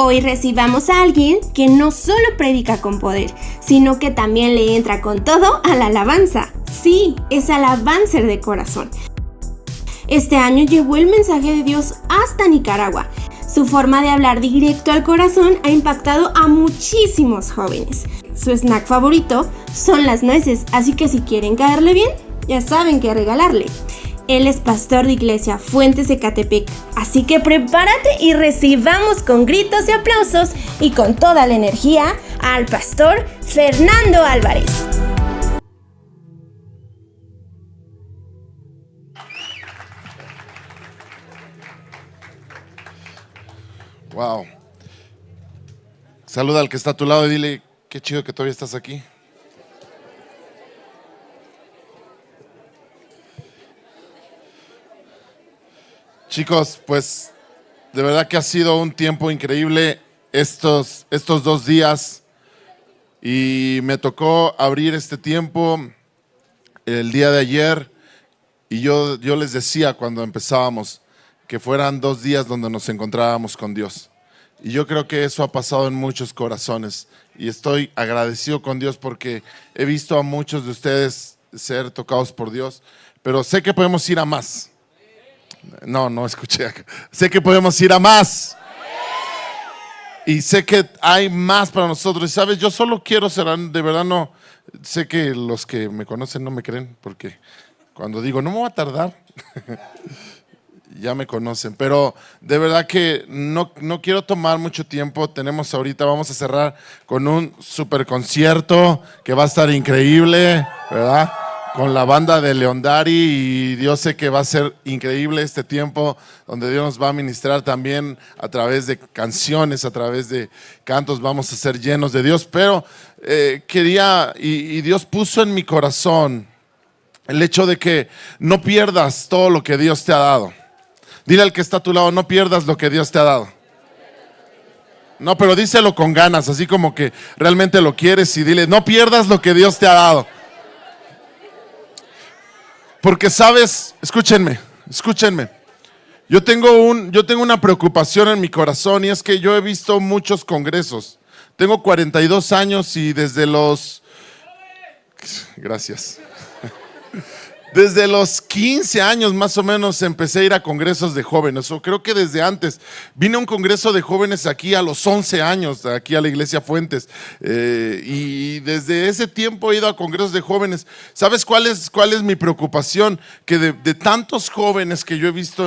Hoy recibamos a alguien que no solo predica con poder, sino que también le entra con todo a la alabanza. Sí, es alabancer de corazón. Este año llevó el mensaje de Dios hasta Nicaragua. Su forma de hablar directo al corazón ha impactado a muchísimos jóvenes. Su snack favorito son las nueces, así que si quieren caerle bien, ya saben qué regalarle. Él es pastor de Iglesia Fuentes Ecatepec, así que prepárate y recibamos con gritos y aplausos y con toda la energía al pastor Fernando Álvarez. Wow. Saluda al que está a tu lado y dile, qué chido que todavía estás aquí. Chicos, pues de verdad que ha sido un tiempo increíble estos 2 días y me tocó abrir este tiempo el día de ayer y yo les decía cuando empezábamos que fueran 2 días donde nos encontrábamos con Dios. Y yo creo que eso ha pasado en muchos corazones y estoy agradecido con Dios porque he visto a muchos de ustedes ser tocados por Dios, pero sé que podemos ir a más. No escuché acá. Sé que podemos ir a más. Y sé que hay más para nosotros. Y sabes, yo solo quiero ser, de verdad no, sé que los que me conocen no me creen, porque cuando digo no me voy a tardar, ya me conocen. Pero de verdad que no quiero tomar mucho tiempo. Vamos a cerrar con un super concierto que va a estar increíble, ¿verdad? Con la banda de Leondari, y Dios sé que va a ser increíble este tiempo donde Dios nos va a ministrar también a través de canciones, a través de cantos. Vamos a ser llenos de Dios, pero y Dios puso en mi corazón el hecho de que no pierdas todo lo que Dios te ha dado. Dile al que está a tu lado, no pierdas lo que Dios te ha dado. No, pero díselo con ganas, así como que realmente lo quieres, y dile, no pierdas lo que Dios te ha dado. Porque sabes, escúchenme. Yo tengo una preocupación en mi corazón, y es que yo he visto muchos congresos. Tengo 42 años y gracias. Desde los 15 años más o menos empecé a ir a congresos de jóvenes, o creo que desde antes. Vine a un congreso de jóvenes aquí a los 11 años, aquí a la Iglesia Fuentes, y desde ese tiempo he ido a congresos de jóvenes. ¿Sabes cuál es mi preocupación? Que de tantos jóvenes que yo he visto,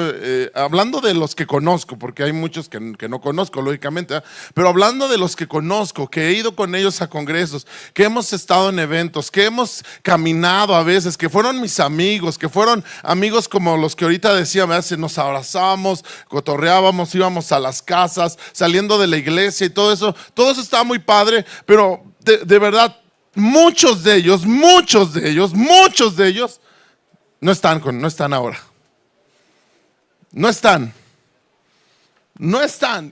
hablando de los que conozco, porque hay muchos que no conozco, lógicamente, pero hablando de los que conozco, que he ido con ellos a congresos, que hemos estado en eventos, que hemos caminado a veces, que fueron mis amigos, que fueron amigos como los que ahorita decía, nos abrazábamos, cotorreábamos, íbamos a las casas, saliendo de la iglesia y todo eso estaba muy padre, pero de verdad, muchos de ellos no están ahora. No están.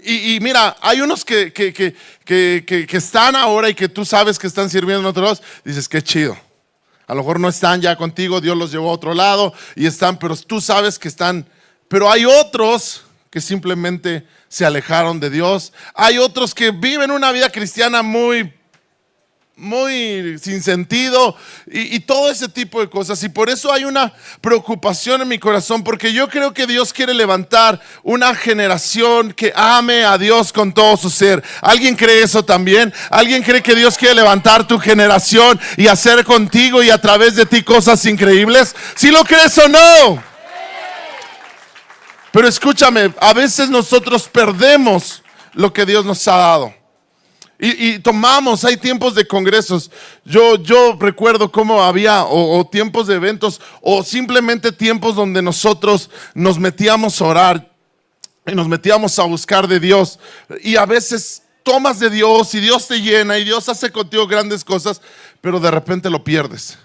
Y mira, hay unos que están ahora y que tú sabes que están sirviendo en otros lados. Dices, qué chido. A lo mejor no están ya contigo, Dios los llevó a otro lado y están, pero tú sabes que están. Pero hay otros que simplemente se alejaron de Dios. Hay otros que viven una vida cristiana muy sin sentido y todo ese tipo de cosas. Y por eso hay una preocupación en mi corazón, porque yo creo que Dios quiere levantar una generación que ame a Dios con todo su ser. ¿Alguien cree eso también? ¿Alguien cree que Dios quiere levantar tu generación y hacer contigo y a través de ti cosas increíbles? ¿Sí lo crees o no? Pero escúchame, a veces nosotros perdemos lo que Dios nos ha dado. Y hay tiempos de congresos. Yo recuerdo cómo había o tiempos de eventos, o simplemente tiempos donde nosotros nos metíamos a orar y nos metíamos a buscar de Dios. Y a veces tomas de Dios y Dios te llena y Dios hace contigo grandes cosas, pero de repente lo pierdes.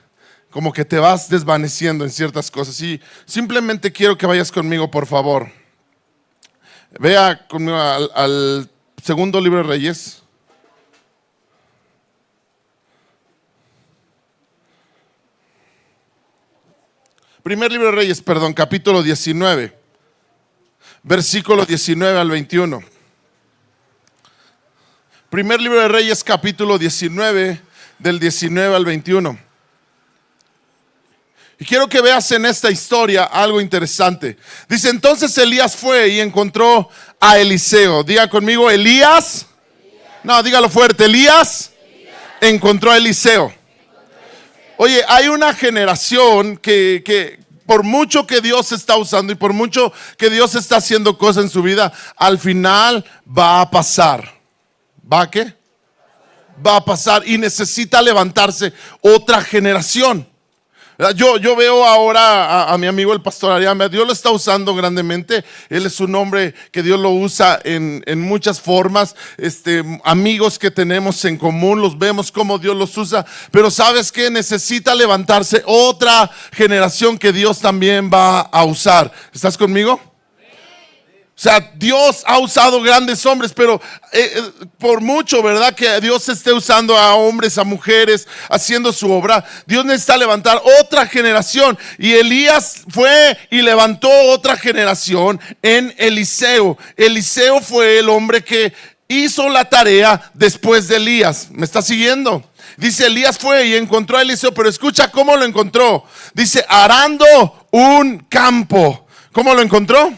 Como que te vas desvaneciendo en ciertas cosas. Y simplemente quiero que vayas conmigo, por favor. Vea conmigo al segundo libro de Reyes. Primer libro de Reyes, capítulo 19, versículo 19 al 21. Primer libro de Reyes, capítulo 19, del 19 al 21. Y quiero que veas en esta historia algo interesante. Dice, entonces Elías fue y encontró a Eliseo. Diga conmigo, Elías. No, dígalo fuerte, Elías encontró a Eliseo. Oye, hay una generación que por mucho que Dios está usando y por mucho que Dios está haciendo cosas en su vida, al final va a pasar. ¿Va a qué? Va a pasar y necesita levantarse otra generación. Yo veo ahora a mi amigo el pastor Ariama. Dios lo está usando grandemente. Él es un hombre que Dios lo usa en muchas formas. Amigos que tenemos en común, los vemos como Dios los usa. Pero ¿sabes qué? Necesita levantarse otra generación que Dios también va a usar. ¿Estás conmigo? O sea, Dios ha usado grandes hombres, pero por mucho, ¿verdad? Que Dios esté usando a hombres, a mujeres, haciendo su obra. Dios necesita levantar otra generación. Y Elías fue y levantó otra generación en Eliseo. Eliseo fue el hombre que hizo la tarea después de Elías. ¿Me está siguiendo? Dice, Elías fue y encontró a Eliseo, pero escucha cómo lo encontró. Dice, arando un campo. ¿Cómo lo encontró?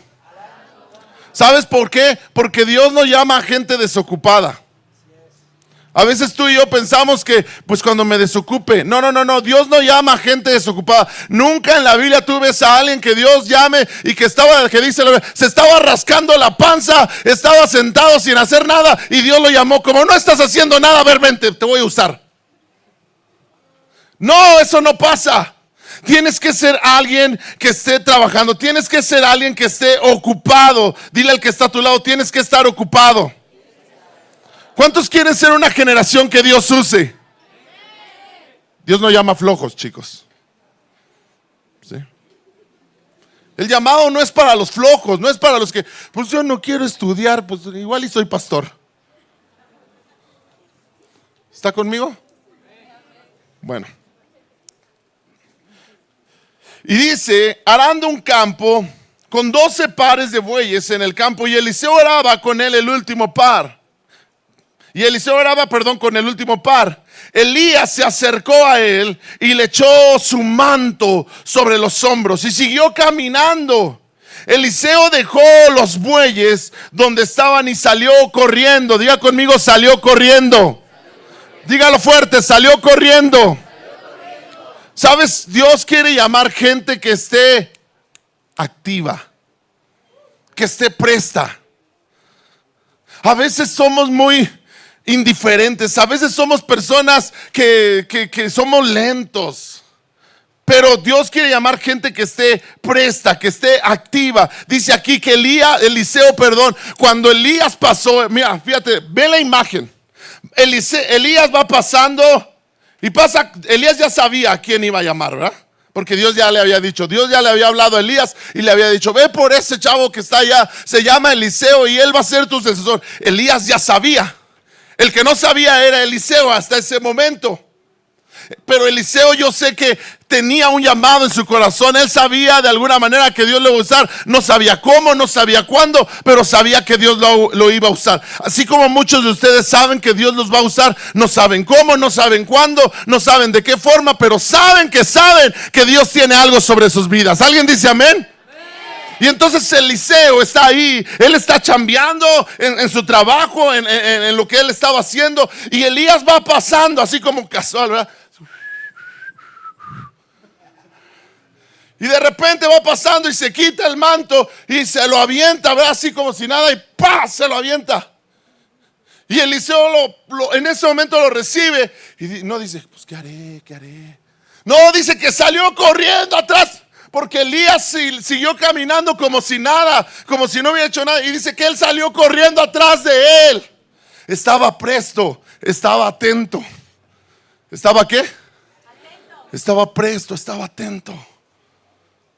¿Sabes por qué? Porque Dios no llama a gente desocupada. A veces tú y yo pensamos que pues cuando me desocupe. No, Dios no llama a gente desocupada. Nunca en la Biblia tú ves a alguien que Dios llame y que se estaba rascando la panza, estaba sentado sin hacer nada y Dios lo llamó como no estás haciendo nada, a ver, vente, te voy a usar. No, eso no pasa. Tienes que ser alguien que esté trabajando. Tienes que ser alguien que esté ocupado. Dile al que está a tu lado, tienes que estar ocupado. ¿Cuántos quieren ser una generación que Dios use? Dios no llama flojos, chicos. ¿Sí? El llamado no es para los flojos. No es para los que, pues yo no quiero estudiar, pues igual y soy pastor. ¿Está conmigo? Bueno. Y dice, arando un campo con 12 pares de bueyes en el campo, y Eliseo araba con él el último par. Con el último par. Elías se acercó a él y le echó su manto sobre los hombros y siguió caminando. Eliseo dejó los bueyes donde estaban y salió corriendo. Diga conmigo, salió corriendo. Dígalo fuerte, salió corriendo. ¿Sabes? Dios quiere llamar gente que esté activa, que esté presta. A veces somos muy indiferentes, a veces somos personas que somos lentos. Pero Dios quiere llamar gente que esté presta, que esté activa. Dice aquí que Eliseo, cuando Elías pasó, mira, fíjate, ve la imagen. Elías va pasando. Y Elías ya sabía a quién iba a llamar, ¿verdad? Porque Dios ya le había dicho, Dios ya le había hablado a Elías y le había dicho, ve por ese chavo que está allá, se llama Eliseo y él va a ser tu sucesor. Elías ya sabía. El que no sabía era Eliseo hasta ese momento. Pero Eliseo, yo sé que tenía un llamado en su corazón. Él sabía de alguna manera que Dios lo iba a usar. No sabía cómo, no sabía cuándo, pero sabía que Dios lo iba a usar. Así como muchos de ustedes saben que Dios los va a usar. No saben cómo, no saben cuándo, no saben de qué forma, pero saben que Dios tiene algo sobre sus vidas. ¿Alguien dice amén? Y entonces Eliseo está ahí, él está chambeando en su trabajo, en lo que él estaba haciendo. Y Elías va pasando así como casual, ¿verdad? Y de repente va pasando y se quita el manto y se lo avienta, ¿verdad? Así como si nada, y ¡pah! Se lo avienta. Y Eliseo en ese momento lo recibe y no dice, pues ¿qué haré? No, dice que salió corriendo atrás, porque Elías siguió caminando como si nada, como si no hubiera hecho nada. Y dice que él salió corriendo atrás de él. Estaba presto, estaba atento. ¿Estaba qué? Atento. Estaba presto, estaba atento.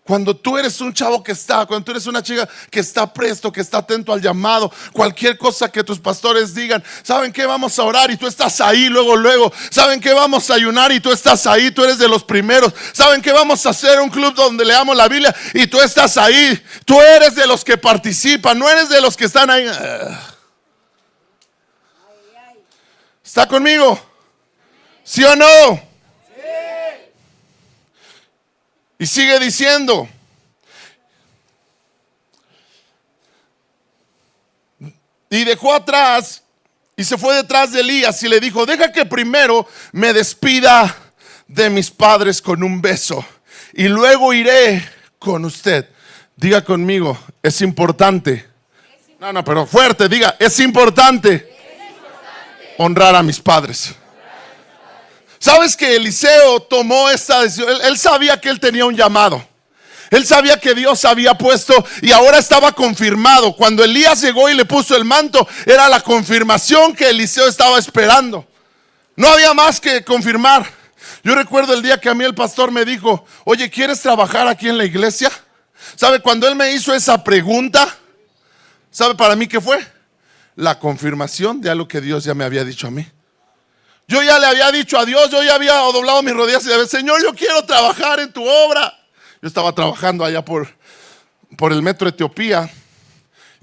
Cuando tú eres un chavo cuando tú eres una chica que está presto, que está atento al llamado, cualquier cosa que tus pastores digan, ¿saben qué? Vamos a orar y tú estás ahí luego. ¿Saben qué? Vamos a ayunar y tú estás ahí, tú eres de los primeros. ¿Saben qué? Vamos a hacer un club donde leamos la Biblia y tú estás ahí. Tú eres de los que participan, no eres de los que están ahí. ¿Está conmigo? ¿Sí o no? Y sigue diciendo. Y dejó atrás y se fue detrás de Elías y le dijo: deja que primero me despida de mis padres con un beso y luego iré con usted. Diga conmigo, es importante. No, pero fuerte, diga, es importante honrar a mis padres. ¿Sabes que Eliseo tomó esta decisión? Él sabía que él tenía un llamado. Él sabía que Dios había puesto y ahora estaba confirmado. Cuando Elías llegó y le puso el manto, era la confirmación que Eliseo estaba esperando. No había más que confirmar. Yo recuerdo el día que a mí el pastor me dijo: oye, ¿quieres trabajar aquí en la iglesia? ¿Sabe? Cuando él me hizo esa pregunta, ¿sabe para mí qué fue? La confirmación de algo que Dios ya me había dicho a mí. Yo ya le había dicho a Dios, yo ya había doblado mis rodillas y le dije: Señor, yo quiero trabajar en tu obra. Yo estaba trabajando allá por el metro Etiopía.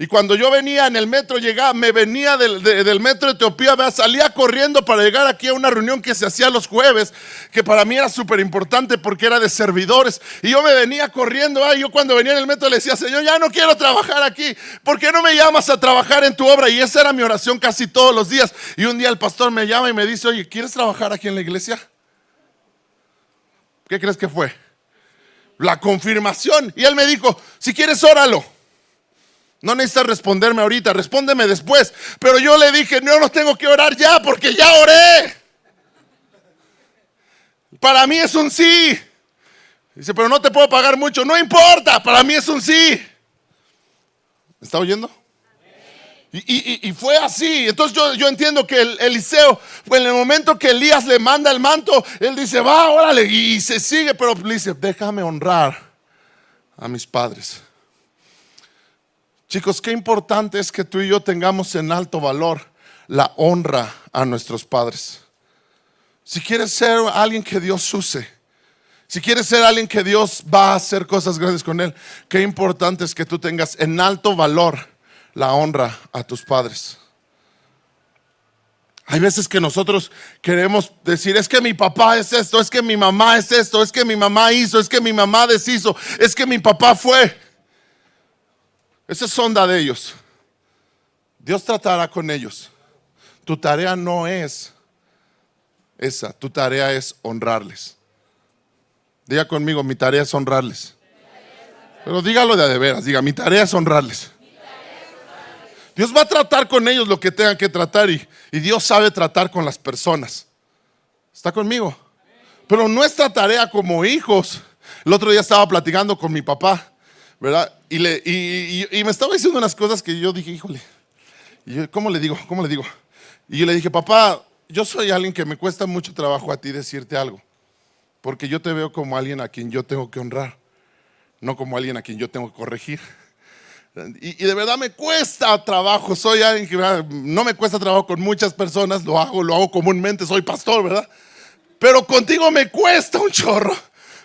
Y cuando yo venía en el metro, me venía del metro Etiopía, salía corriendo para llegar aquí a una reunión que se hacía los jueves, que para mí era súper importante porque era de servidores. Y yo me venía corriendo. Yo cuando venía en el metro le decía: Señor, ya no quiero trabajar aquí. ¿Por qué no me llamas a trabajar en tu obra? Y esa era mi oración casi todos los días. Y un día el pastor me llama y me dice: oye, ¿quieres trabajar aquí en la iglesia? ¿Qué crees que fue? La confirmación. Y él me dijo: si quieres, óralo. No necesitas responderme ahorita, respóndeme después. Pero yo le dije: no tengo que orar ya, porque ya oré. Para mí es un sí. Dice: pero no te puedo pagar mucho. No importa, para mí es un sí. ¿Me está oyendo? Y fue así. Entonces yo entiendo que Eliseo, en el momento que Elías le manda el manto, él dice: va, órale, y se sigue. Pero le dice: déjame honrar a mis padres. Chicos, qué importante es que tú y yo tengamos en alto valor la honra a nuestros padres. Si quieres ser alguien que Dios use, si quieres ser alguien que Dios va a hacer cosas grandes con él, qué importante es que tú tengas en alto valor la honra a tus padres. Hay veces que nosotros queremos decir: es que mi papá es esto, es que mi mamá es esto, es que mi mamá hizo, es que mi mamá deshizo, es que mi papá fue. Esa es onda de ellos. Dios tratará con ellos. Tu tarea no es esa, tu tarea es honrarles. Diga conmigo: mi tarea es honrarles. Pero dígalo de veras, diga: mi tarea es honrarles. Dios va a tratar con ellos lo que tengan que tratar y Dios sabe tratar con las personas. ¿Está conmigo? Pero nuestra tarea como hijos. El otro día estaba platicando con mi papá, ¿verdad? Y me estaba diciendo unas cosas que yo dije: híjole, y yo, ¿cómo le digo? Y yo le dije: papá, yo soy alguien que me cuesta mucho trabajo a ti decirte algo, porque yo te veo como alguien a quien yo tengo que honrar, no como alguien a quien yo tengo que corregir. Y de verdad me cuesta trabajo. Soy alguien que no me cuesta trabajo con muchas personas, lo hago comúnmente, soy pastor, ¿verdad? Pero contigo me cuesta un chorro,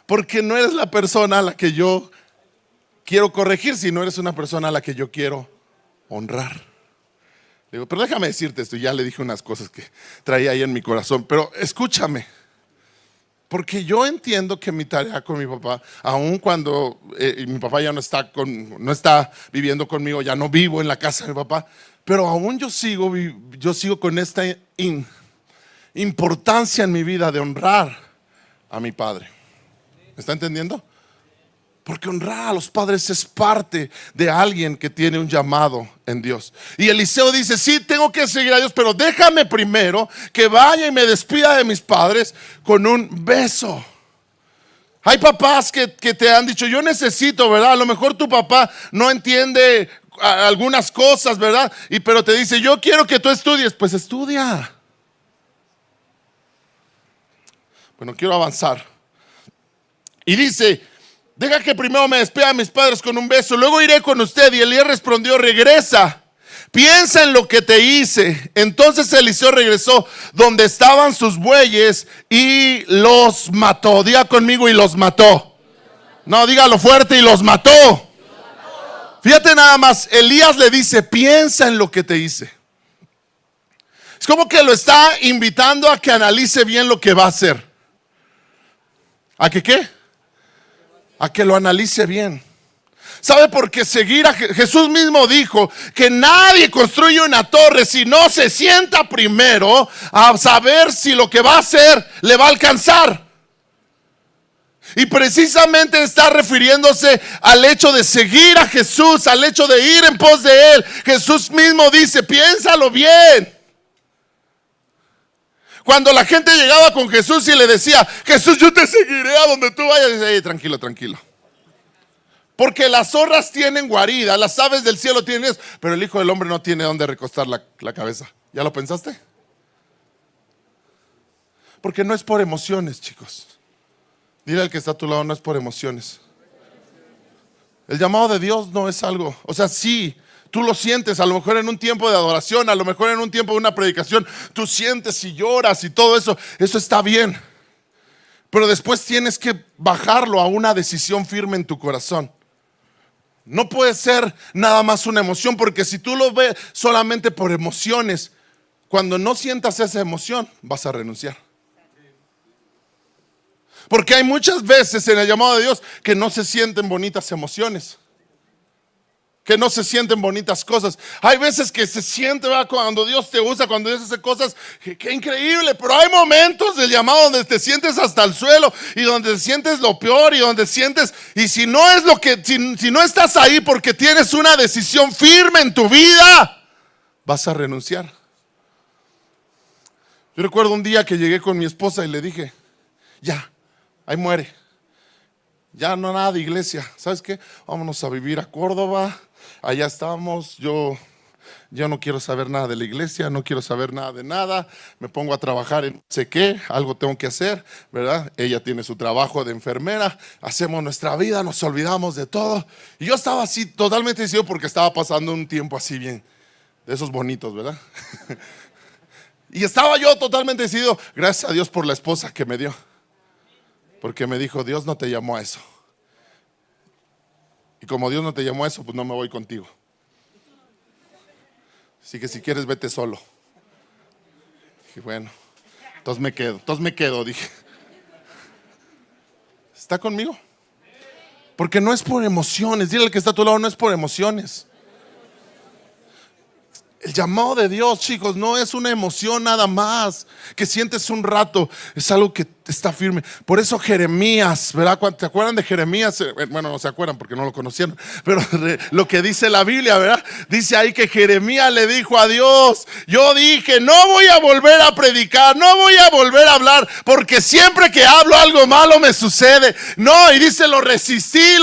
porque no eres la persona a la que yo quiero corregir, sino eres una persona a la que yo quiero honrar. Le digo: pero déjame decirte esto. Y ya le dije unas cosas que traía ahí en mi corazón, pero escúchame, porque yo entiendo que mi tarea con mi papá, aun cuando mi papá ya no está viviendo conmigo, ya no vivo en la casa de mi papá, pero aún yo sigo con esta importancia en mi vida de honrar a mi padre. ¿Me está entendiendo? Porque honrar a los padres es parte de alguien que tiene un llamado en Dios. Y Eliseo dice: sí, tengo que seguir a Dios, pero déjame primero que vaya y me despida de mis padres con un beso. Hay papás que te han dicho: yo necesito, ¿verdad? A lo mejor tu papá no entiende algunas cosas, ¿verdad? Pero te dice: yo quiero que tú estudies. Pues estudia. Bueno, quiero avanzar. Y dice: deja que primero me despida a mis padres con un beso, luego iré con usted. Y Elías respondió: regresa, piensa en lo que te hice. Entonces Eliseo regresó donde estaban sus bueyes y los mató. Diga conmigo: y los mató. No, dígalo fuerte: y los mató. Fíjate nada más, Elías le dice: piensa en lo que te hice. Es como que lo está invitando a que analice bien lo que va a hacer. ¿A que qué? A que lo analice bien. ¿Sabe? Porque seguir a Jesús mismo dijo que nadie construye una torre si no se sienta primero a saber si lo que va a hacer le va a alcanzar. Y precisamente está refiriéndose al hecho de seguir a Jesús, al hecho de ir en pos de Él. Jesús mismo dice, piénsalo bien. Cuando la gente llegaba con Jesús y le decía, Jesús, yo te seguiré a donde tú vayas, dice, tranquilo, tranquilo. Porque las zorras tienen guarida, las aves del cielo tienen eso, pero el Hijo del Hombre no tiene dónde recostar la cabeza. ¿Ya lo pensaste? Porque no es por emociones, chicos. Dile al que está a tu lado, no es por emociones. El llamado de Dios no es algo, o sea, sí, tú lo sientes, a lo mejor en un tiempo de adoración, a lo mejor en un tiempo de una predicación, tú sientes y lloras y todo eso, eso está bien. Pero después tienes que bajarlo a una decisión firme en tu corazón. No puede ser nada más una emoción, porque si tú lo ves solamente por emociones, cuando no sientas esa emoción, vas a renunciar. Porque hay muchas veces en el llamado de Dios que no se sienten bonitas emociones, que no se sienten bonitas cosas. Hay veces que se siente, ¿verdad? Cuando Dios te usa, cuando Dios hace cosas, que increíble. Pero hay momentos del llamado donde te sientes hasta el suelo y donde sientes lo peor y donde sientes, y si no es lo que, si no estás ahí porque tienes una decisión firme en tu vida, vas a renunciar. Yo recuerdo un día que llegué con mi esposa y le dije, ya, ahí muere. Ya no nada de iglesia. ¿Sabes qué? Vámonos a vivir a Córdoba. Allá estamos. Yo no quiero saber nada de la iglesia, no quiero saber nada de nada. Me pongo a trabajar en no sé qué, algo tengo que hacer, ¿verdad? Ella tiene su trabajo de enfermera, hacemos nuestra vida, nos olvidamos de todo. Y yo estaba así totalmente decidido porque estaba pasando un tiempo así bien, de esos bonitos, ¿verdad? Y estaba yo totalmente decidido, gracias a Dios por la esposa que me dio. Porque me dijo, Dios no te llamó a eso. Y como Dios no te llamó a eso, pues no me voy contigo. Así que si quieres, vete solo. Dije, bueno, entonces me quedo, dije. ¿Está conmigo? Porque no es por emociones. Dile al que está a tu lado, no es por emociones. El llamado de Dios, chicos, no es una emoción nada más que sientes un rato, es algo que está firme. Por eso Jeremías, ¿verdad? ¿Te acuerdan de Jeremías? Bueno, no se acuerdan porque no lo conocieron, pero lo que dice la Biblia, ¿verdad? Dice ahí que Jeremías le dijo a Dios, yo dije, no voy a volver a predicar, no voy a volver a hablar, porque siempre que hablo algo malo me sucede. No, y dice, lo resistí,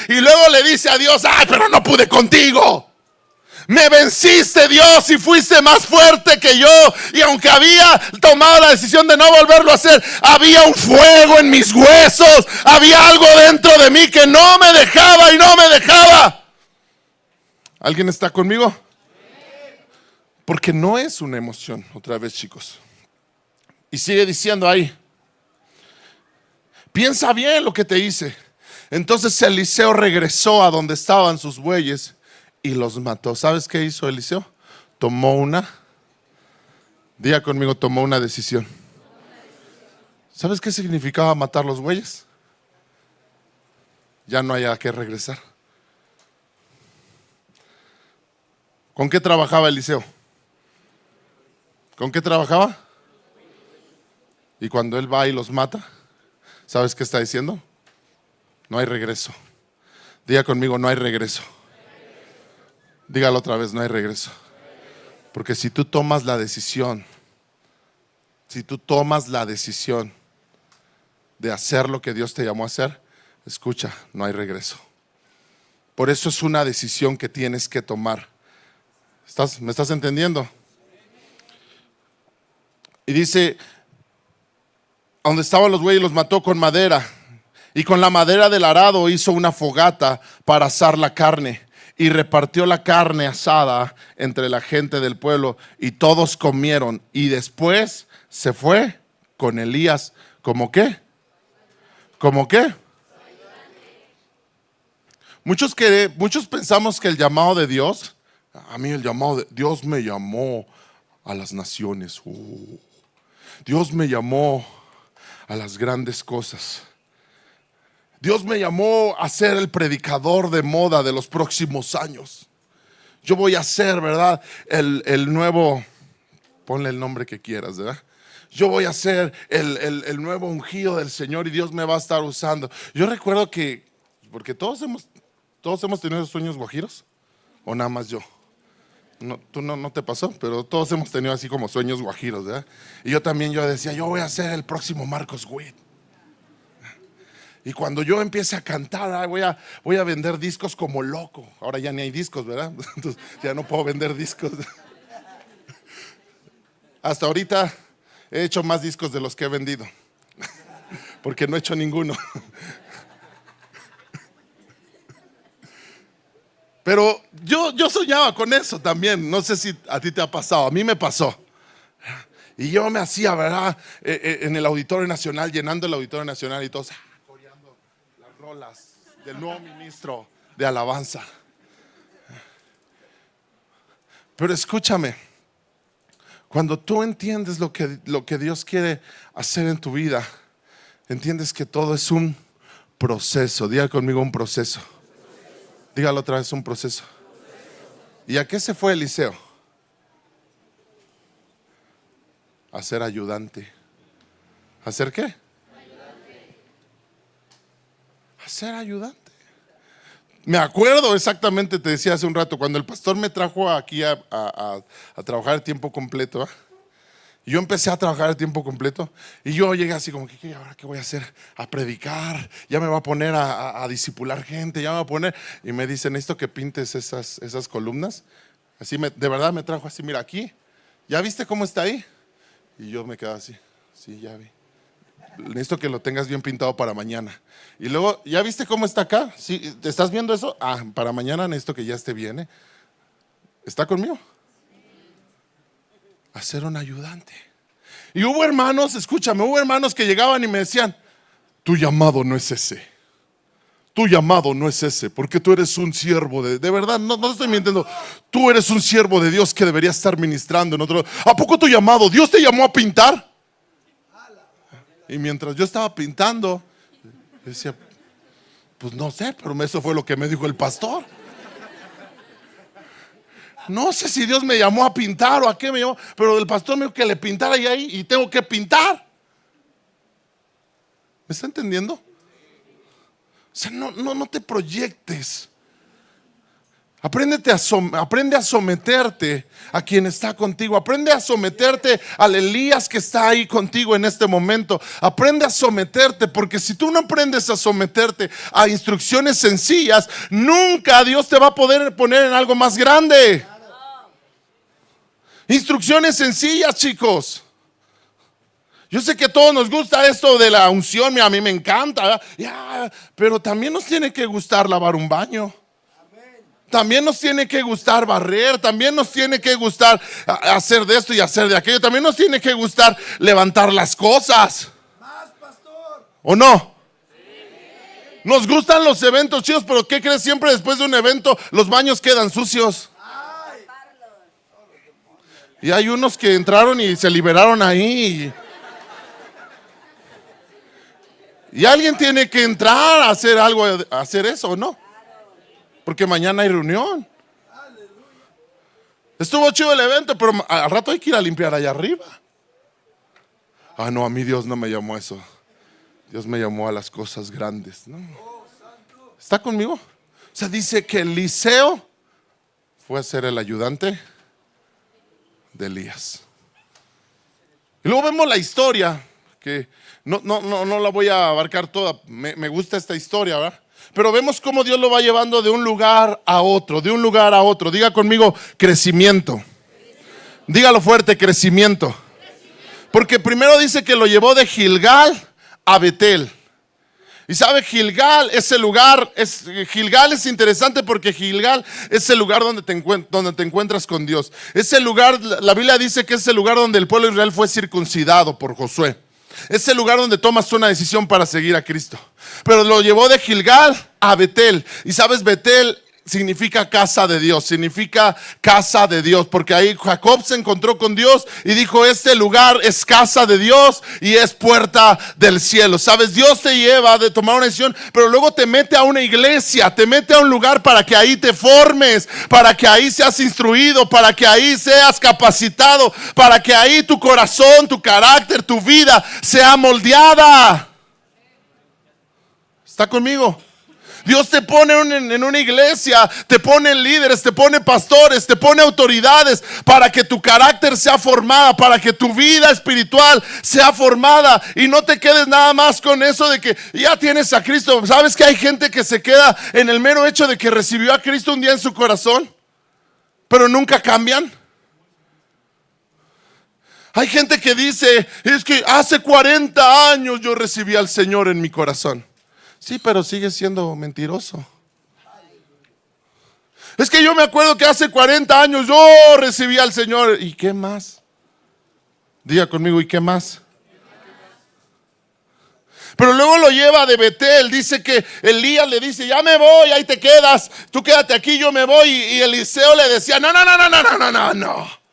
y luego le dice a Dios, ay, pero no pude contigo. Me venciste, Dios, y fuiste más fuerte que yo. Y aunque había tomado la decisión de no volverlo a hacer, había un fuego en mis huesos. Había algo dentro de mí que no me dejaba y no me dejaba. ¿Alguien está conmigo? Porque no es una emoción, otra vez, chicos. Y sigue diciendo ahí, piensa bien lo que te hice. Entonces Eliseo regresó a donde estaban sus bueyes y los mató. ¿Sabes qué hizo Eliseo? Diga conmigo, tomó una decisión. ¿Sabes qué significaba matar los bueyes? Ya no hay a qué regresar. ¿Con qué trabajaba Eliseo? ¿Con qué trabajaba? Y cuando él va y los mata, ¿sabes qué está diciendo? No hay regreso. Diga conmigo, no hay regreso. Dígalo otra vez, no hay regreso. Porque si tú tomas la decisión de hacer lo que Dios te llamó a hacer, escucha, no hay regreso. Por eso es una decisión que tienes que tomar. ¿Me estás entendiendo? Y dice, donde estaban los bueyes los mató con madera, y con la madera del arado hizo una fogata para asar la carne. Y repartió la carne asada entre la gente del pueblo y todos comieron. Y después se fue con Elías. ¿Cómo qué? ¿Cómo qué? Muchos pensamos que el llamado de Dios, a mí el llamado de Dios me llamó a las naciones. Dios me llamó a las grandes cosas. Dios me llamó a ser el predicador de moda de los próximos años. Yo voy a ser, ¿verdad? El nuevo, ponle el nombre que quieras, ¿verdad? Yo voy a ser el nuevo ungido del Señor y Dios me va a estar usando. Yo recuerdo que, porque todos hemos tenido sueños guajiros, o nada más yo. No, tú no te pasó, pero todos hemos tenido así como sueños guajiros, ¿verdad? Y yo decía, yo voy a ser el próximo Marcos Witt. Y cuando yo empiece a cantar, voy a vender discos como loco. Ahora ya ni hay discos, ¿verdad? Entonces ya no puedo vender discos. Hasta ahorita he hecho más discos de los que he vendido, porque no he hecho ninguno. Pero yo soñaba con eso también. No sé si a ti te ha pasado, a mí me pasó. Y yo me hacía, ¿verdad? En el Auditorio Nacional, llenando el Auditorio Nacional y todos coreando las rolas del nuevo ministro de alabanza. Pero escúchame, cuando tú entiendes lo que Dios quiere hacer en tu vida, entiendes que todo es un proceso. Diga conmigo, un proceso. Dígalo otra vez, un proceso. ¿Y a qué se fue Eliseo? A ser ayudante. ¿A ser qué? A ser ayudante. Me acuerdo exactamente, te decía hace un rato, cuando el pastor me trajo aquí a trabajar a tiempo completo, ¿eh? Yo empecé a trabajar a tiempo completo y yo llegué así como que ¿ahora qué voy a hacer? A predicar, ya me voy a poner a discipular gente, ya me voy a poner. Y me dicen, necesito que pintes esas columnas. Así de verdad me trajo así, mira aquí, ¿ya viste cómo está ahí? Y yo me quedaba así, sí, ya vi. Necesito que lo tengas bien pintado para mañana. Y luego, ¿ya viste cómo está acá? ¿Sí? ¿Te estás viendo eso? Para mañana necesito que ya esté bien, ¿eh? ¿Está conmigo? A ser un ayudante. Y hubo hermanos, escúchame, hubo hermanos que llegaban y me decían, tu llamado no es ese. Tu llamado no es ese, porque tú eres un siervo de verdad, no estoy mintiendo. Tú eres un siervo de Dios que debería estar ministrando en otro. ¿A poco tu llamado? ¿Dios te llamó a pintar? Y mientras yo estaba pintando, decía, pues no sé, pero eso fue lo que me dijo el pastor. No sé si Dios me llamó a pintar o a qué me llamó, pero el pastor me dijo que le pintara ahí y tengo que pintar. ¿Me está entendiendo? O sea, no te proyectes. Aprende a someterte a quien está contigo. Aprende a someterte al Elías que está ahí contigo en este momento. Aprende a someterte, porque si tú no aprendes a someterte a instrucciones sencillas, nunca Dios te va a poder poner en algo más grande. Instrucciones sencillas, chicos. Yo sé que a todos nos gusta esto de la unción, a mí me encanta, pero también nos tiene que gustar lavar un baño. También nos tiene que gustar barrer, también nos tiene que gustar hacer de esto y hacer de aquello, también nos tiene que gustar levantar las cosas. ¿O no? Nos gustan los eventos chidos, pero ¿qué crees? Siempre después de un evento los baños quedan sucios. Y hay unos que entraron y se liberaron ahí. Y alguien tiene que entrar a hacer algo, a hacer eso, ¿o no? Porque mañana hay reunión. Estuvo chido el evento, pero al rato hay que ir a limpiar allá arriba. No, a mí Dios no me llamó a eso. Dios me llamó a las cosas grandes, ¿no? ¿Está conmigo? O sea, dice que Eliseo fue a ser el ayudante de Elías. Y luego vemos la historia, que no la voy a abarcar toda. Me gusta esta historia, ¿verdad? Pero vemos cómo Dios lo va llevando de un lugar a otro, de un lugar a otro. Diga conmigo, crecimiento. Dígalo fuerte, crecimiento. Porque primero dice que lo llevó de Gilgal a Betel. Y sabe, Gilgal es interesante porque Gilgal es el lugar donde te encuentras con Dios. Es el lugar, la Biblia dice que es el lugar donde el pueblo de Israel fue circuncidado por Josué. Es el lugar donde tomas una decisión para seguir a Cristo. Pero lo llevó de Gilgal a Betel. Y sabes, Betel significa casa de Dios, significa casa de Dios, porque ahí Jacob se encontró con Dios y dijo: este lugar es casa de Dios y es puerta del cielo. Sabes, Dios te lleva de tomar una decisión, pero luego te mete a una iglesia, te mete a un lugar para que ahí te formes, para que ahí seas instruido, para que ahí seas capacitado, para que ahí tu corazón, tu carácter, tu vida sea moldeada. ¿Está conmigo? Dios te pone en una iglesia, te pone líderes, te pone pastores, te pone autoridades para que tu carácter sea formada, para que tu vida espiritual sea formada y no te quedes nada más con eso de que ya tienes a Cristo. ¿Sabes que hay gente que se queda en el mero hecho de que recibió a Cristo un día en su corazón, pero nunca cambian? Hay gente que dice: es que hace 40 años yo recibí al Señor en mi corazón. Sí, pero sigue siendo mentiroso. Es que yo me acuerdo que hace 40 años yo recibí al Señor. ¿Y qué más? Diga conmigo: ¿y qué más? Pero luego lo lleva de Betel. Dice que Elías le dice: ya me voy, ahí te quedas, tú quédate aquí, yo me voy. Y Eliseo le decía: no.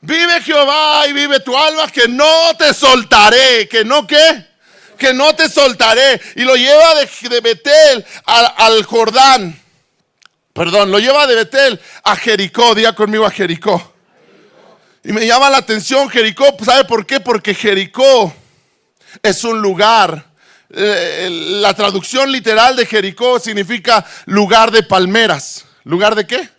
Vive Jehová y vive tu alma, que no te soltaré. ¿Que no qué? Que no te soltaré. Y lo lleva de Betel al Jordán. Perdón, lo lleva de Betel a Jericó. Diga conmigo: a Jericó. Y me llama la atención Jericó. ¿Sabe por qué? Porque Jericó es un lugar. La traducción literal de Jericó significa lugar de palmeras. ¿Lugar de qué?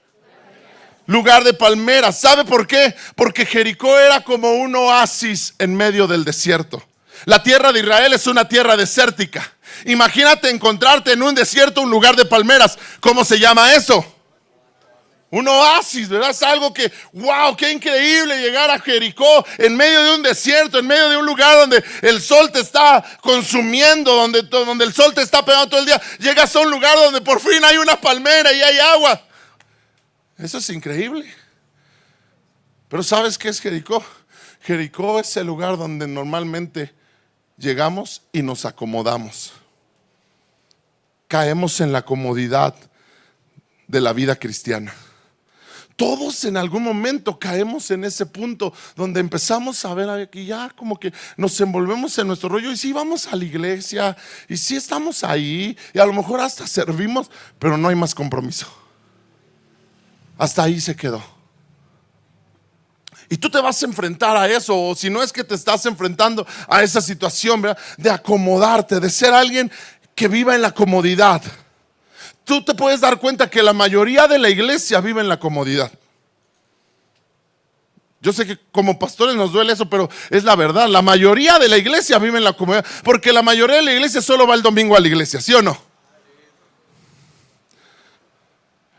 Lugar de palmeras. ¿Sabe por qué? Porque Jericó era como un oasis en medio del desierto. La tierra de Israel es una tierra desértica. Imagínate encontrarte en un desierto, un lugar de palmeras. ¿Cómo se llama eso? Un oasis, ¿verdad? Es algo que, wow, qué increíble llegar a Jericó en medio de un desierto, en medio de un lugar donde el sol te está consumiendo, donde el sol te está pegando todo el día. Llegas a un lugar donde por fin hay una palmera y hay agua. Eso es increíble. Pero ¿sabes qué es Jericó? Jericó es el lugar donde normalmente llegamos y nos acomodamos. Caemos en la comodidad de la vida cristiana. Todos en algún momento caemos en ese punto donde empezamos a ver aquí ya como que nos envolvemos en nuestro rollo. Y sí vamos a la iglesia, y sí estamos ahí, y a lo mejor hasta servimos, pero no hay más compromiso. Hasta ahí se quedó. Y tú te vas a enfrentar a eso, o si no es que te estás enfrentando a esa situación, ¿verdad?, de acomodarte, de ser alguien que viva en la comodidad. Tú te puedes dar cuenta que la mayoría de la iglesia vive en la comodidad. Yo sé que como pastores nos duele eso, pero es la verdad. La mayoría de la iglesia vive en la comodidad, porque la mayoría de la iglesia solo va el domingo a la iglesia, ¿sí o no?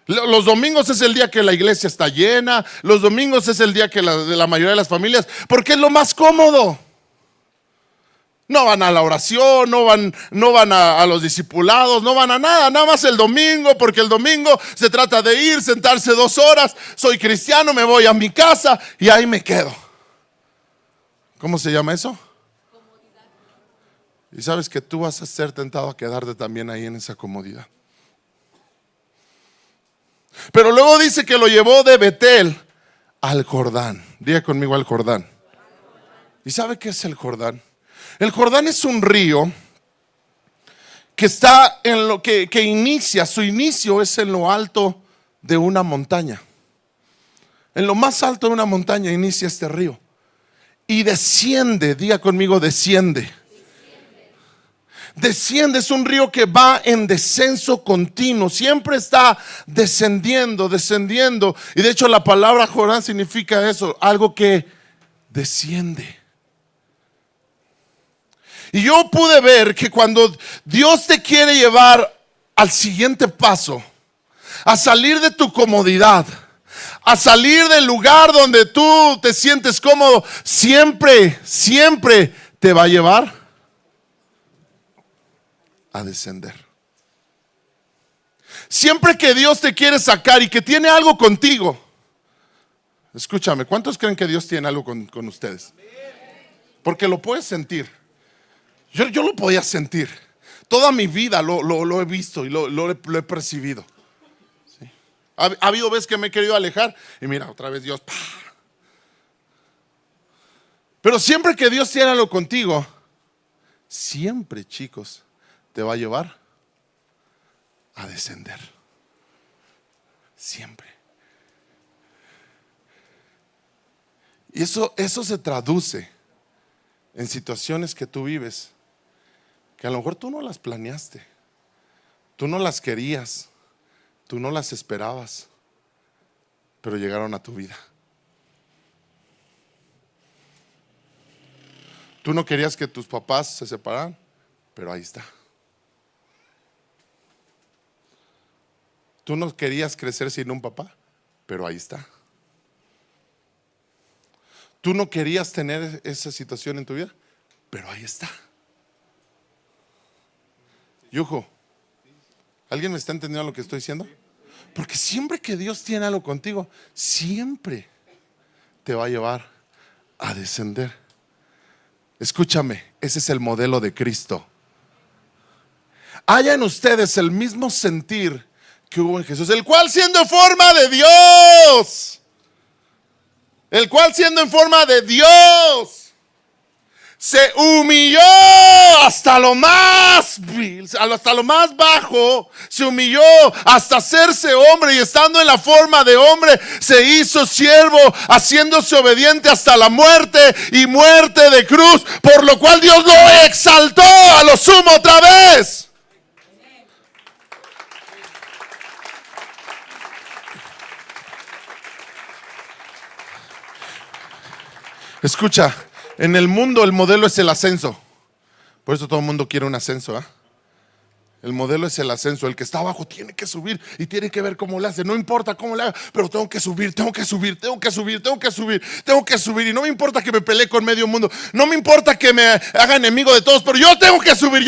Los domingos es el día que la iglesia está llena. Los domingos es el día que de la mayoría de las familias, porque es lo más cómodo. No van a la oración, no van a los discipulados, no van a nada más el domingo, porque el domingo se trata de ir, sentarse 2 horas. Soy cristiano, me voy a mi casa y ahí me quedo. ¿Cómo se llama eso? Comodidad. Y sabes que tú vas a ser tentado a quedarte también ahí en esa comodidad. Pero luego dice que lo llevó de Betel al Jordán. Diga conmigo: al Jordán. ¿Y sabe qué es el Jordán? El Jordán es un río que está en lo que inicia, su inicio es en lo alto de una montaña. En lo más alto de una montaña inicia este río. Y desciende, diga conmigo: desciende. Desciende, es un río que va en descenso continuo, siempre está descendiendo. Y de hecho la palabra Jordán significa eso, algo que desciende. Y yo pude ver que cuando Dios te quiere llevar al siguiente paso, a salir de tu comodidad, a salir del lugar donde tú te sientes cómodo, siempre te va a llevar a descender. Siempre que Dios te quiere sacar y que tiene algo contigo, escúchame, ¿cuántos creen que Dios tiene algo con ustedes? Porque lo puedes sentir. Yo lo podía sentir. Toda mi vida lo he visto y lo he percibido. ¿Sí? Ha habido veces que me he querido alejar y mira, otra vez Dios. ¡Pah! Pero siempre que Dios tiene algo contigo, siempre, chicos, te va a llevar a descender. Siempre. Y eso se traduce en situaciones que tú vives, que a lo mejor tú no las planeaste, tú no las querías, tú no las esperabas, pero llegaron a tu vida. Tú no querías que tus papás se separaran, pero ahí está. Tú no querías crecer sin un papá, pero ahí está. Tú no querías tener esa situación en tu vida, pero ahí está. Yujo, ¿alguien me está entendiendo lo que estoy diciendo? Porque siempre que Dios tiene algo contigo, siempre te va a llevar a descender. Escúchame, ese es el modelo de Cristo. Haya en ustedes el mismo sentir que hubo en Jesús, el cual siendo en forma de Dios, se humilló hasta lo más vil, hasta lo más bajo, se humilló hasta hacerse hombre, y estando en la forma de hombre se hizo siervo, haciéndose obediente hasta la muerte y muerte de cruz, por lo cual Dios lo exaltó a lo sumo otra vez. Escucha, en el mundo el modelo es el ascenso. Por eso todo el mundo quiere un ascenso, ¿eh? El modelo es el ascenso. El que está abajo tiene que subir y tiene que ver cómo le hace. No importa cómo le haga, pero tengo que subir. Y no me importa que me pelee con medio mundo. No me importa que me haga enemigo de todos, pero yo tengo que subir.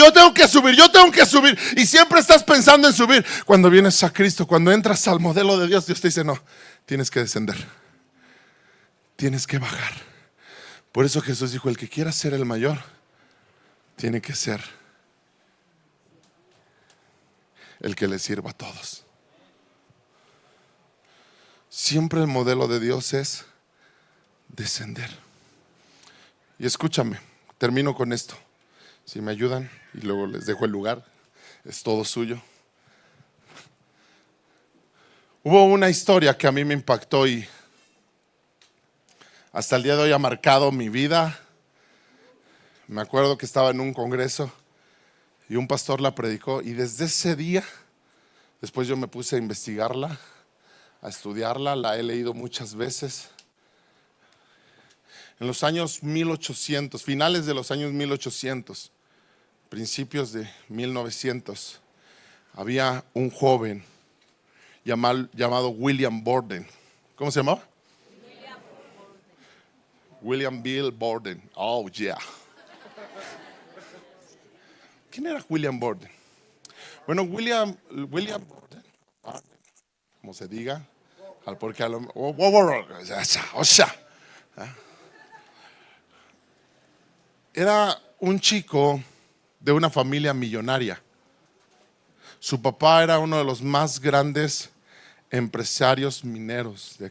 Y siempre estás pensando en subir. Cuando vienes a Cristo, cuando entras al modelo de Dios, Dios te dice, no, tienes que descender. Tienes que bajar. Por eso Jesús dijo, el que quiera ser el mayor, tiene que ser el que le sirva a todos. Siempre el modelo de Dios es descender. Y escúchame, termino con esto. Si me ayudan y luego les dejo el lugar, es todo suyo. Hubo una historia que a mí me impactó y hasta el día de hoy ha marcado mi vida. Me acuerdo que estaba en un congreso y un pastor la predicó, y desde ese día, después yo me puse a investigarla, a estudiarla, la he leído muchas veces. En los años 1800, finales de los años 1800, principios de 1900, había un joven llamado William Borden. ¿Cómo se llamaba? William Bill Borden. Oh, yeah. ¿Quién era William Borden? Bueno, William Borden, como se diga, porque a lo era un chico de una familia millonaria. Su papá era uno de los más grandes empresarios mineros de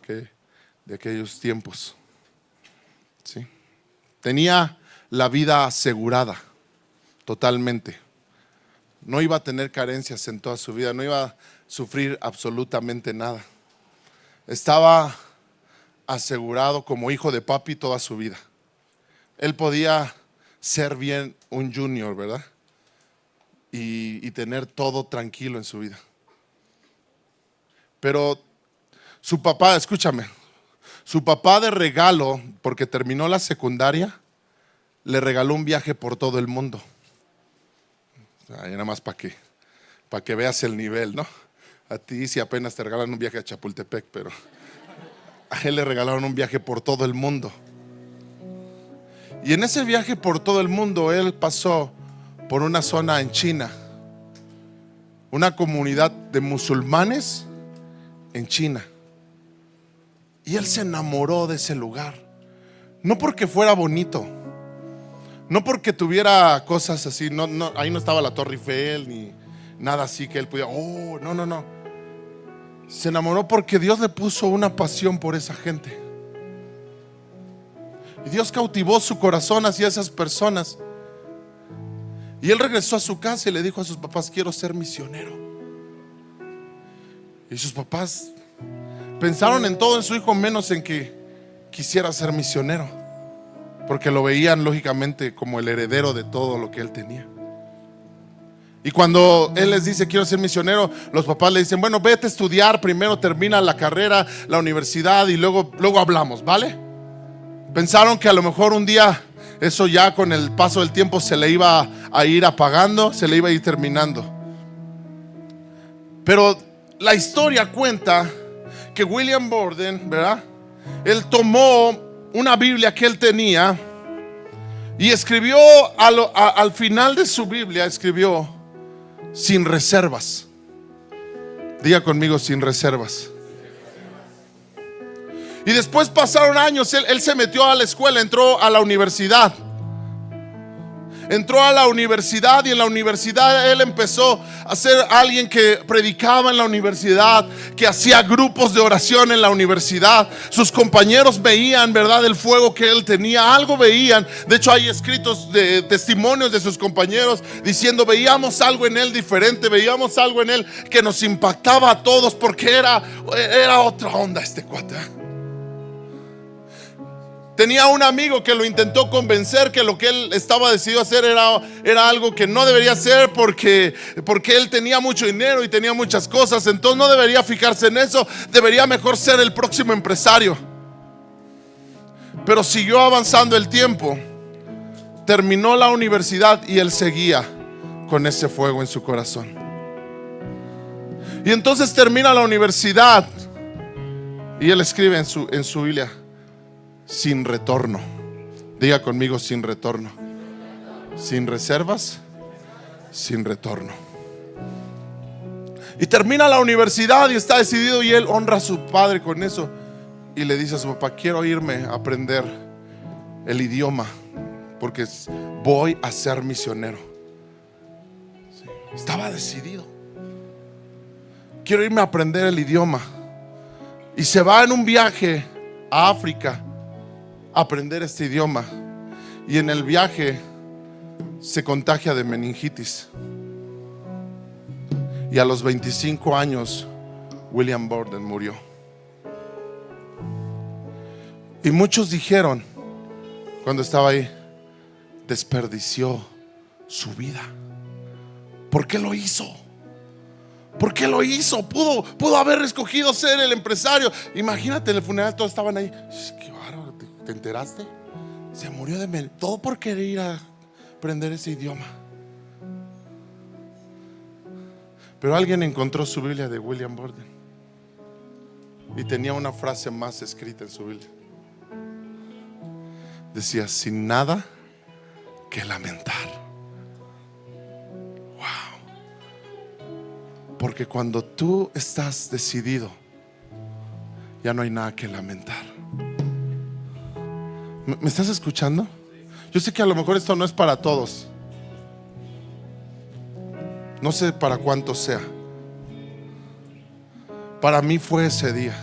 aquellos tiempos. ¿Sí? Tenía la vida asegurada totalmente. No iba a tener carencias en toda su vida, no iba a sufrir absolutamente nada. Estaba asegurado como hijo de papi toda su vida. Él podía ser bien un junior, ¿verdad? Y tener todo tranquilo en su vida. Pero su papá, escúchame, su papá de regalo, porque terminó la secundaria, le regaló un viaje por todo el mundo. Ahí nada más para que veas el nivel, ¿no? A ti si apenas te regalan un viaje a Chapultepec, pero a él le regalaron un viaje por todo el mundo. Y en ese viaje por todo el mundo, él pasó por una zona en China, una comunidad de musulmanes en China. Y él se enamoró de ese lugar. No porque fuera bonito, no porque tuviera cosas así, no, ahí no estaba la Torre Eiffel ni nada así que él pudiera, no. Se enamoró porque Dios le puso una pasión por esa gente. Y Dios cautivó su corazón hacia esas personas. Y él regresó a su casa y le dijo a sus papás: quiero ser misionero. Y sus papás pensaron en todo en su hijo, menos en que quisiera ser misionero, porque lo veían lógicamente como el heredero de todo lo que él tenía. Y cuando él les dice quiero ser misionero, los papás le dicen: bueno, vete a estudiar, primero termina la carrera, la universidad, y luego hablamos, ¿vale? Pensaron que a lo mejor un día eso ya con el paso del tiempo se le iba a ir apagando, se le iba a ir terminando. Pero la historia cuenta que William Borden, ¿verdad? Él tomó una Biblia que él tenía y escribió al final de su Biblia, escribió: sin reservas. Diga conmigo: sin reservas. Y después pasaron años, él se metió a la escuela, entró a la universidad. Entró a la universidad y en la universidad él empezó a ser alguien que predicaba en la universidad, que hacía grupos de oración en la universidad. Sus compañeros veían, ¿verdad?, el fuego que él tenía, algo veían. De hecho hay escritos de testimonios de sus compañeros diciendo: veíamos algo en él diferente, veíamos algo en él que nos impactaba a todos, porque era otra onda este cuate. Tenía un amigo que lo intentó convencer que lo que él estaba decidido a hacer era algo que no debería hacer, porque él tenía mucho dinero y tenía muchas cosas, entonces no debería fijarse en eso, debería mejor ser el próximo empresario. Pero siguió avanzando el tiempo, terminó la universidad y él seguía con ese fuego en su corazón. Y entonces termina la universidad y él escribe en su Biblia: sin retorno. Diga conmigo: sin retorno. Sin reservas, sin retorno. Y termina la universidad y está decidido, y él honra a su padre con eso. Y le dice a su papá: quiero irme a aprender el idioma, porque voy a ser misionero. Sí, estaba decidido: quiero irme a aprender el idioma. Y se va en un viaje a África a aprender este idioma. Y en el viaje se contagia de meningitis. Y a los 25 años William Borden murió. Y muchos dijeron cuando estaba ahí: desperdició su vida. ¿Por qué lo hizo? ¿Por qué lo hizo? Pudo haber escogido ser el empresario. Imagínate, en el funeral todos estaban ahí: qué bárbaro, ¿te enteraste? Se murió de todo por querer ir a aprender ese idioma. Pero alguien encontró su Biblia de William Borden y tenía una frase más escrita en su Biblia. Decía: sin nada que lamentar. Porque cuando tú estás decidido, ya no hay nada que lamentar. ¿Me estás escuchando? Yo sé que a lo mejor esto no es para todos. No sé para cuántos sea. Para mí fue ese día.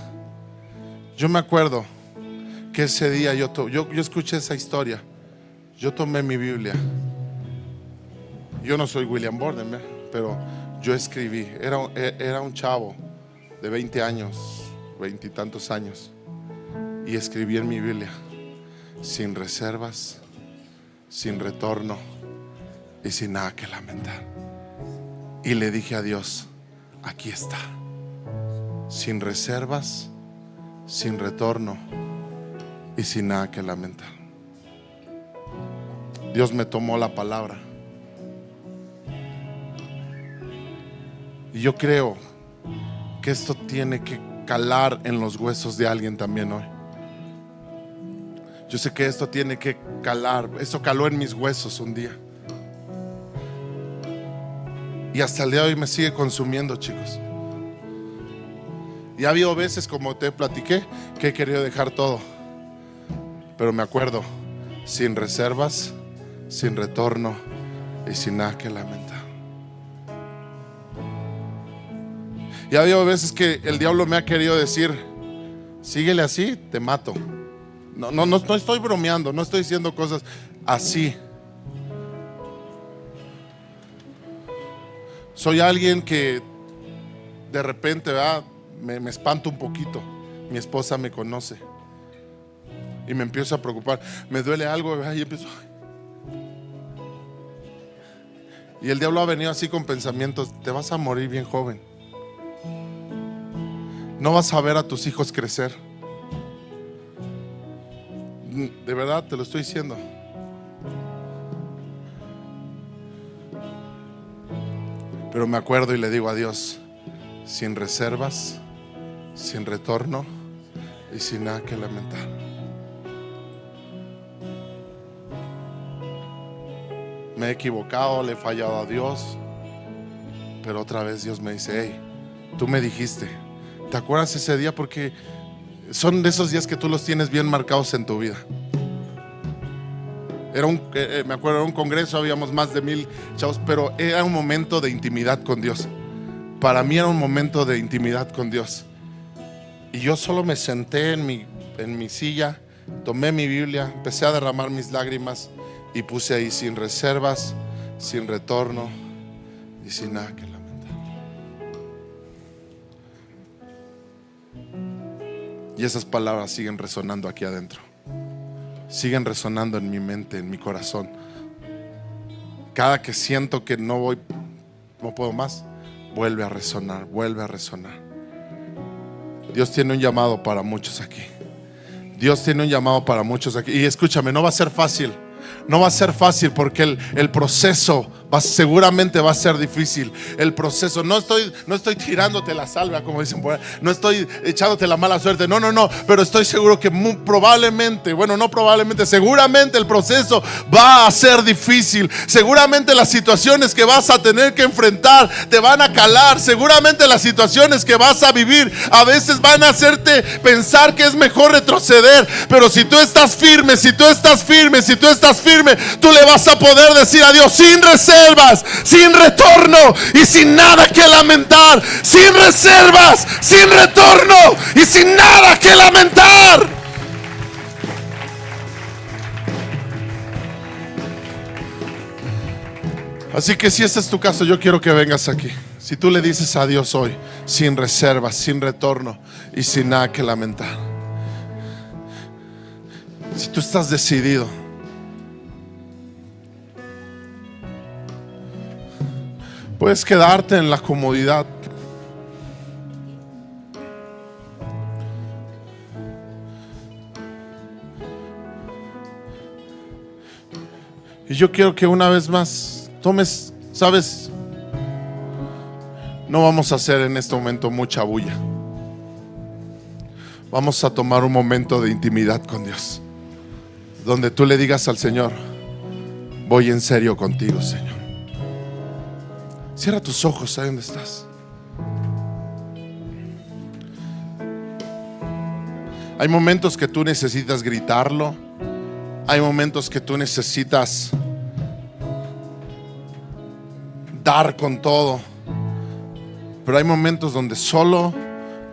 Yo me acuerdo que ese día yo escuché esa historia. Yo tomé mi Biblia. Yo no soy William Borden, pero yo escribí. Era un chavo de 20 años, 20 y tantos años, y escribí en mi Biblia: sin reservas, sin retorno y sin nada que lamentar. Y le dije a Dios: aquí está, sin reservas, sin retorno y sin nada que lamentar. Dios me tomó la palabra. Y yo creo que esto tiene que calar en los huesos de alguien también hoy. Yo sé que esto tiene que calar. Esto caló en mis huesos un día. Y hasta el día de hoy me sigue consumiendo, chicos. Y ha habido veces, como te platiqué, que he querido dejar todo. Pero me acuerdo: sin reservas, sin retorno y sin nada que lamentar. Y ha habido veces que el diablo me ha querido decir: síguele así, te mato. No estoy bromeando, no estoy diciendo cosas así. Soy alguien que de repente, ¿verdad?, me espanto un poquito. Mi esposa me conoce y me empiezo a preocupar. Me duele algo, ¿verdad?, y empiezo. Y el diablo ha venido así con pensamientos: te vas a morir bien joven, no vas a ver a tus hijos crecer. De verdad te lo estoy diciendo. Pero me acuerdo y le digo a Dios: sin reservas, sin retorno y sin nada que lamentar. Me he equivocado, le he fallado a Dios, pero otra vez Dios me dice: hey, tú me dijiste. ¿Te acuerdas ese día? Porque son de esos días que tú los tienes bien marcados en tu vida. Me acuerdo, era un congreso, habíamos más de 1000 chavos, pero era un momento de intimidad con Dios. Para mí era un momento de intimidad con Dios. Y yo solo me senté en mi silla, tomé mi Biblia, empecé a derramar mis lágrimas y puse ahí: sin reservas, sin retorno y sin nada que lamentar. Y esas palabras siguen resonando aquí adentro, siguen resonando en mi mente, en mi corazón. Cada que siento que no puedo más, vuelve a resonar, vuelve a resonar. Dios tiene un llamado para muchos aquí. Dios tiene un llamado para muchos aquí. Y escúchame, no va a ser fácil. No va a ser fácil porque el proceso seguramente va a ser difícil. El proceso, no estoy tirándote la salva, como dicen por ahí, no estoy echándote la mala suerte, no, pero estoy seguro que seguramente el proceso va a ser difícil. Seguramente las situaciones que vas a tener que enfrentar te van a calar. Seguramente las situaciones que vas a vivir a veces van a hacerte pensar que es mejor retroceder. Pero si tú estás firme, tú le vas a poder decir a Dios: sin reservas, sin retorno y sin nada que lamentar. Sin reservas, sin retorno y sin nada que lamentar. Así que si este es tu caso, yo quiero que vengas aquí. Si tú le dices a Dios hoy: sin reservas, sin retorno y sin nada que lamentar. Si tú estás decidido, puedes quedarte en la comodidad. Y yo quiero que una vez más tomes, ¿sabes? No vamos a hacer en este momento mucha bulla. Vamos a tomar un momento de intimidad con Dios, donde tú le digas al Señor: voy en serio contigo, Señor. Cierra tus ojos ahí donde estás. Hay momentos que tú necesitas gritarlo. Hay momentos que tú necesitas dar con todo. Pero hay momentos donde solo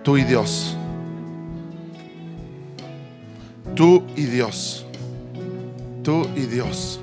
tú y Dios. Tú y Dios. Tú y Dios.